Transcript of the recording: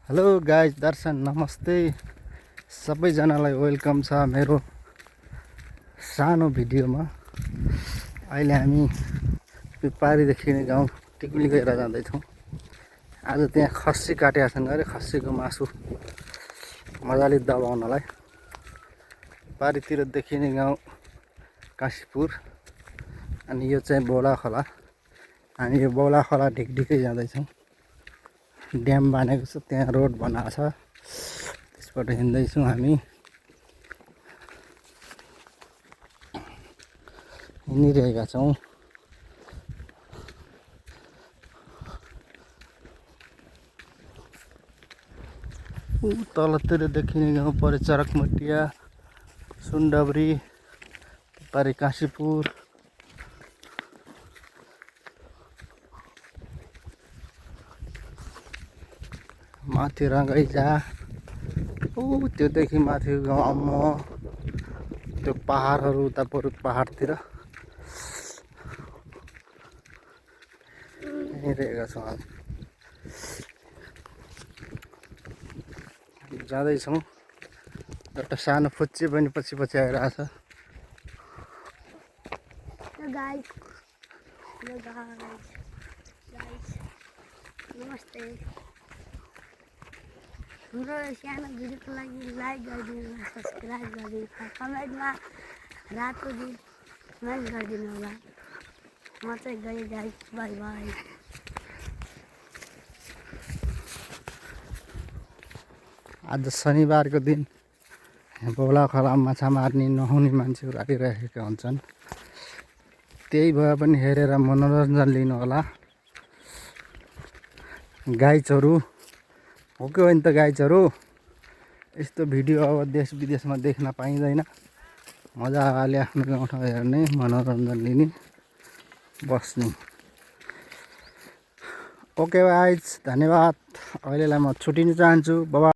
Hello guys दर्शन नमस्ते सबैजनालाई welcome छ मेरो सानो भिडियोमा। अहिले हामी पिपारीदेखि गाउँ टिकुली गएर जाँदैछौँ। आज त्यहाँ खस्सी काटेका छन् अरे, खस्सीको मासु मजाले दबाउनलाई। पारीतिर देखिने गाउँ काशीपुर अनि यो चाहिँ बौला खोला। हामी यो बौला खोला ढिकढिकै जाँदैछौँ। ड्याम बनेको छ, त्यहाँ रोड बनाएको छ, त्यसबाट हिँड्दैछौँ हामी। हिँडिरहेका छौँ। तलतिर देखिने गाउँ परे चरकमटिया, सुनडब्री, परे काशीपुर। माथि रङ्गैजा, त्योदेखि माथि गाउँ अम्म त्यो पहाडहरू उता पऱ्यो पहाडतिर हिँडिरहेका छौँ। जाँदैछौँ। एउटा सानो फुच्ची पनि पछि पछि आइरहेछ। नमस्ते। हाम्रो सानो भिडियोको लागि लाइक गरिदिनु, सब्सक्राइब गरिदिनु, कमेन्टमा रातो दिन कमेन्ट गरिदिनु होला। म चाहिँ गएँ गाइस, बाई बाई। आज शनिबारको दिन बौला खोला माछा मार्ने नहुने मान्छेहरू आइरहेका हुन्छन्। त्यही भए पनि हेरेर मनोरञ्जन लिनु होला। गाइजहरू हो कि होइन त गाइजहरू, यस्तो भिडियो अब देश विदेशमा देख्न पाइँदैन। मजाले आफ्नो गाउँठाउँ हेर्ने, मनोरञ्जन लिने, बस्ने। ओके गाइज, धन्यवाद। अहिलेलाई म छुटिन चाहन्छु। बाबा।